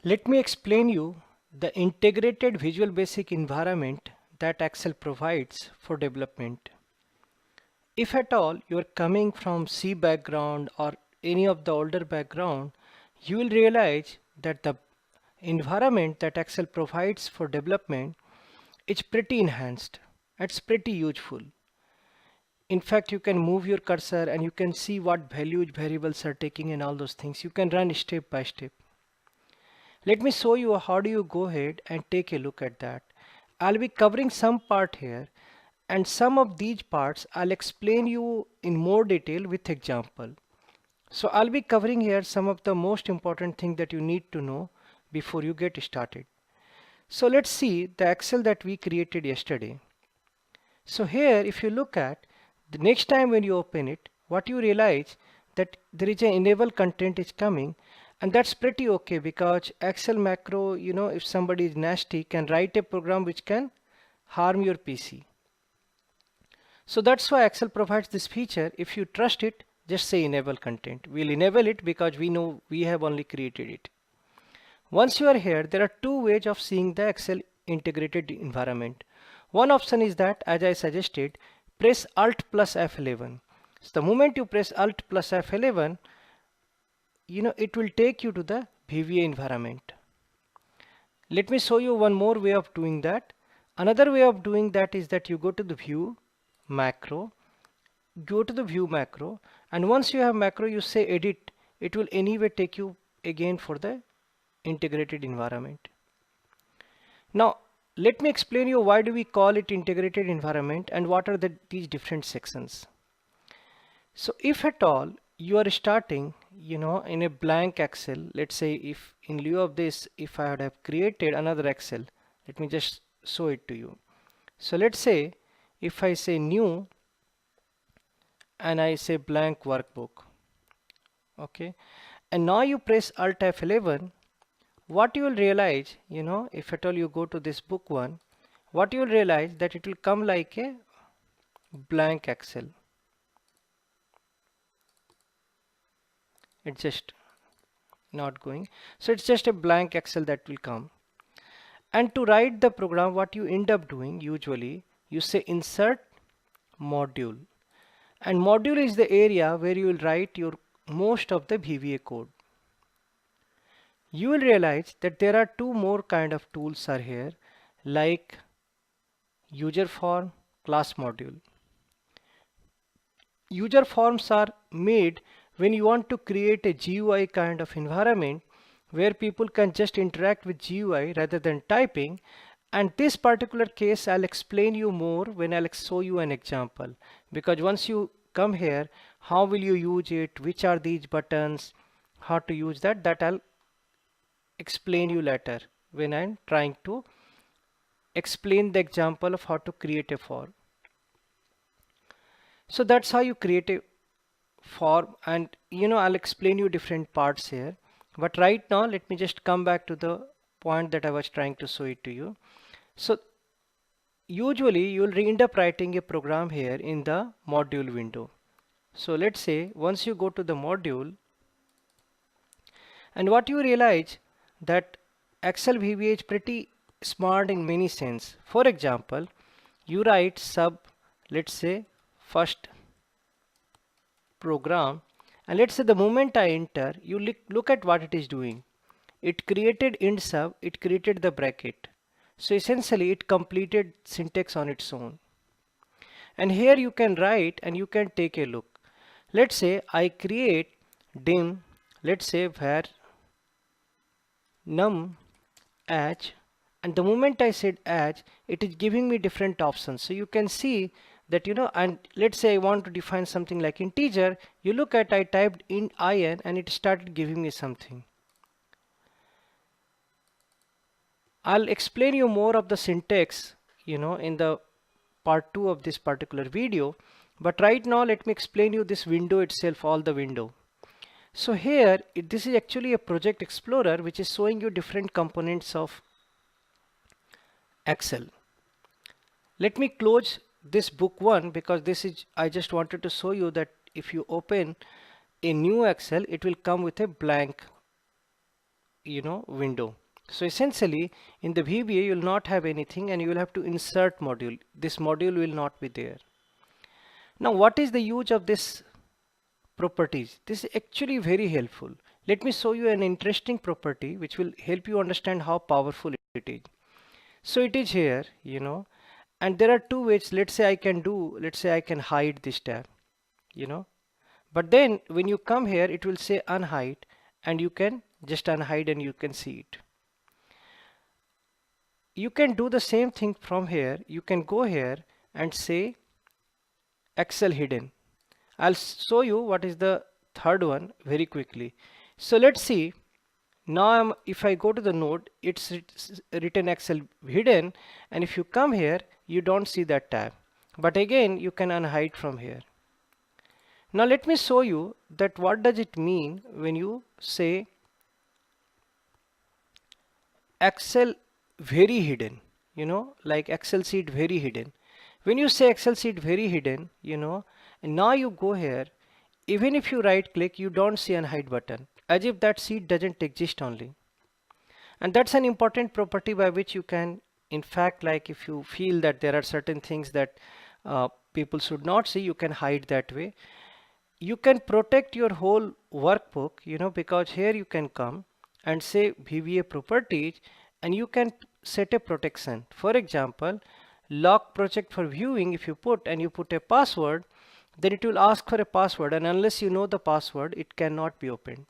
Let me explain you the integrated Visual Basic environment that Excel provides for development. If at all you are coming from C background or any of the older background, you will realize that the environment that Excel provides for development is pretty enhanced. It's pretty useful. In fact, you can move your cursor and you can see what values variables are taking and all those things. You can run step by step. Let me show you how do you go ahead and take a look at that. I'll be covering some part here, and some of these parts I'll explain you in more detail with example. So I'll be covering here some of the most important things that you need to know before you get started. So let's see the Excel that we created yesterday. So here, if you look at the next time when you open it, what you realize that there is an enable content is coming, and that's pretty okay because Excel macro, if somebody is nasty, can write a program which can harm your PC. So that's why Excel provides this feature. If you trust it, just say enable content. We'll enable it because we know we have only created it. Once you are here, there are two ways of seeing the Excel integrated environment. One option is that, as I suggested, press Alt plus F11. So the moment you press Alt plus F11, it will take you to the VBA environment. Let me show you one more way of doing that. Another way of doing that is that you go to the view macro, and once you have macro, you say edit. It will anyway take you again for the integrated environment. Now let me explain you why do we call it integrated environment and what are these different sections. So if at all you are starting in a blank Excel, let's say if in lieu of this, if I would have created another Excel, let me just show it to you. So let's say if I say new and I say blank workbook, okay, and now you press Alt F11, what you will realize, if at all you go to this book one, what you will realize that it will come like a blank Excel. It's just not going. So it's just a blank Excel that will come. And to write the program, what you end up doing usually, you say insert module. And module is the area where you will write your most of the VBA code. You will realize that there are two more kind of tools are here, like user form, class module. User forms are made when you want to create a GUI kind of environment where people can just interact with GUI rather than typing. And this particular case I'll explain you more when I'll show you an example, because once you come here, how will you use it, which are these buttons, how to use that I'll explain you later when I'm trying to explain the example of how to create a form. So that's how you create a form, and I'll explain you different parts here, but right now let me just come back to the point that I was trying to show it to you. So usually you will end up writing a program here in the module window. So let's say once you go to the module, and what you realize that Excel VBA is pretty smart in many sense. For example, you write sub, let's say first program, and let's say the moment I enter, you look at what it is doing. It created int sub, it created the bracket. So essentially it completed syntax on its own. And here you can write and you can take a look. Let's say I create dim, let's say var num as, and the moment I said as, it is giving me different options. So you can see that and let's say I want to define something like integer, you look at, I typed in in and it started giving me something. I'll explain you more of the syntax in the part 2 of this particular video, but right now let me explain you this window itself, all the window. So here this is actually a project explorer which is showing you different components of Excel. Let me close this book one because this is, I just wanted to show you that if you open a new Excel, it will come with a blank window. So essentially in the VBA you will not have anything and you will have to insert module. This module will not be there. Now what is the use of this properties? This is actually very helpful. Let me show you an interesting property which will help you understand how powerful it is. So it is here, and there are two ways. Let's say I can hide this tab, but then when you come here it will say unhide, and you can just unhide and you can see it. You can do the same thing from here. You can go here and say Excel hidden. I'll show you what is the third one very quickly. So let's see. Now if I go to the node, it's written Excel hidden, and if you come here you don't see that tab, but again you can unhide from here. Now let me show you that what does it mean when you say Excel very hidden, like Excel sheet very hidden. When you say Excel sheet very hidden, and now you go here, even if you right click you don't see unhide button, as if that sheet doesn't exist only. And that's an important property by which you can, in fact, like if you feel that there are certain things that people should not see, you can hide that way. You can protect your whole workbook, because here you can come and say VBA properties, and you can set a protection. For example, lock project for viewing, if you put a password, then it will ask for a password, and unless you know the password it cannot be opened.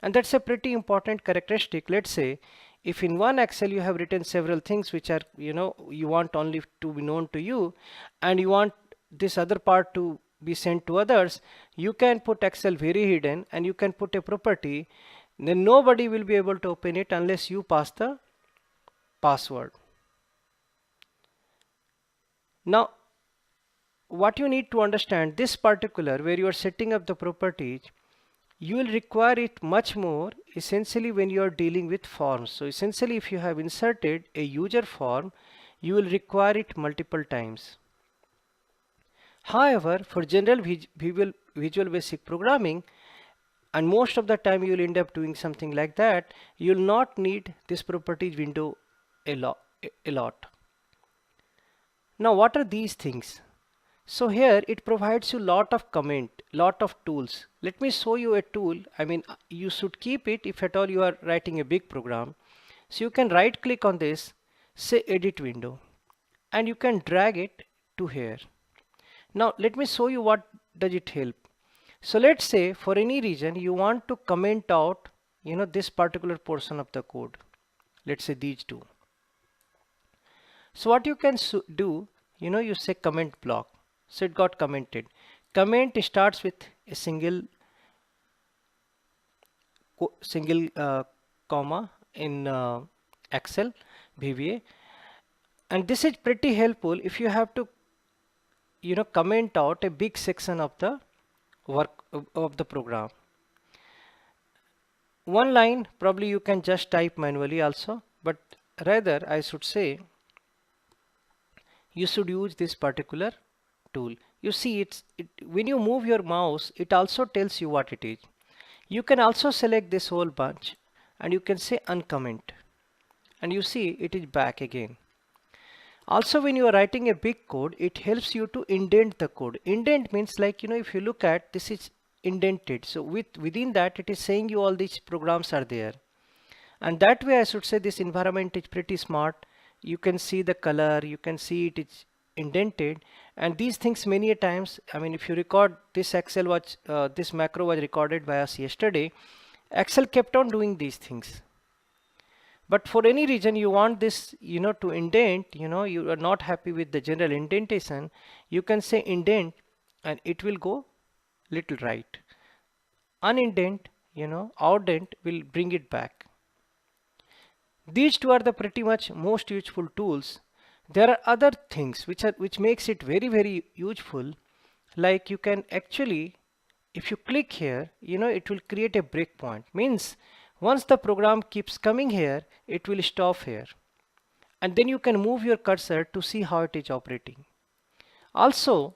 And that's a pretty important characteristic. Let's say if in one Excel you have written several things which are you want only to be known to you, and you want this other part to be sent to others, you can put Excel very hidden and you can put a property, then nobody will be able to open it unless you pass the password. Now what you need to understand, this particular where you are setting up the properties, you will require it much more essentially when you are dealing with forms. So essentially if you have inserted a user form, you will require it multiple times. However, for general visual basic programming, and most of the time you will end up doing something like that, you will not need this properties window a lot. Now what are these things? So here it provides you lot of tools. Let me show you a tool. I mean, you should keep it if at all you are writing a big program. So you can right click on this, say edit window, and you can drag it to here. Now let me show you what does it help. So let's say for any reason you want to comment out this particular portion of the code. Let's say these two. So what you can do, you say comment block. So it got commented. Comment starts with a single comma in Excel VBA, and this is pretty helpful if you have to comment out a big section of the work of the program. One line probably you can just type manually also, but rather I should say you should use this particular tool. You see when you move your mouse, it also tells you what it is. You can also select this whole bunch and you can say uncomment, and you see it is back again. Also when you are writing a big code, it helps you to indent the code. Indent means like if you look at this is indented, so within that it is saying you all these programs are there, and that way I should say this environment is pretty smart. You can see the color, you can see it is indented, and these things many a times, I mean if you record this Excel was this macro was recorded by us yesterday. Excel kept on doing these things, but for any reason you want this to indent, you are not happy with the general indentation, you can say indent and it will go little right. Unindent, outdent will bring it back. These two are the pretty much most useful tools. There are other things which makes it very useful, like you can actually, if you click here, it will create a breakpoint. Means once the program keeps coming here, it will stop here, and then you can move your cursor to see how it is operating. Also,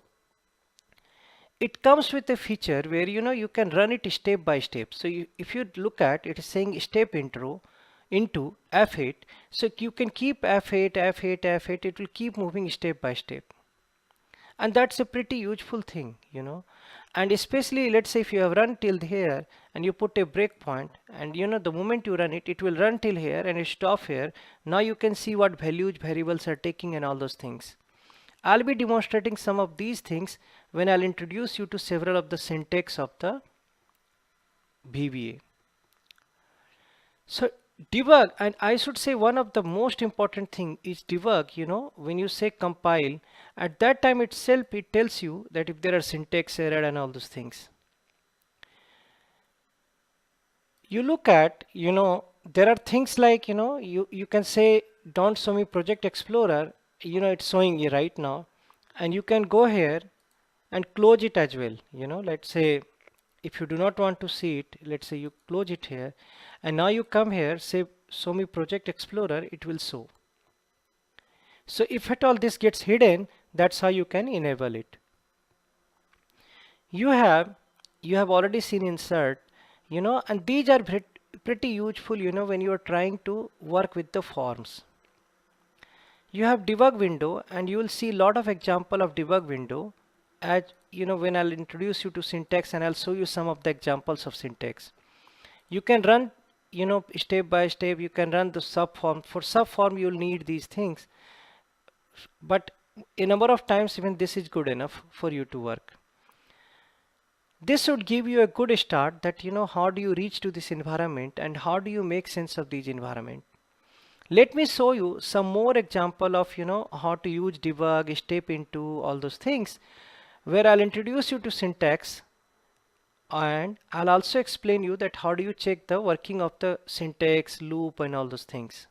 it comes with a feature where you can run it step by step. So if you look at it is saying step intro into F8, so you can keep F8, F8, F8, it will keep moving step by step. And that's a pretty useful thing. And especially let's say if you have run till here and you put a breakpoint, and the moment you run it, it will run till here and you stop here. Now you can see what values variables are taking and all those things. I'll be demonstrating some of these things when I'll introduce you to several of the syntax of the VBA. So debug, and I should say one of the most important thing is debug. When you say compile, at that time itself it tells you that if there are syntax error and all those things. You look at, there are things like, you can say don't show me project explorer, it's showing you right now, and you can go here and close it as well. Let's say if you do not want to see it, let's say you close it here, and now you come here, say show me project explorer, it will show. So if at all this gets hidden, that's how you can enable it. You have already seen insert, and these are pretty useful, when you are trying to work with the forms. You have debug window, and you will see a lot of example of debug window, as when I'll introduce you to syntax, and I'll show you some of the examples of syntax. You can run step by step. You can run the subform. For subform you'll need these things, but a number of times even this is good enough for you to work. This should give you a good start that how do you reach to this environment and how do you make sense of these environment. Let me show you some more example of how to use debug, step into all those things, where I'll introduce you to syntax, and I'll also explain you that how do you check the working of the syntax, loop and all those things.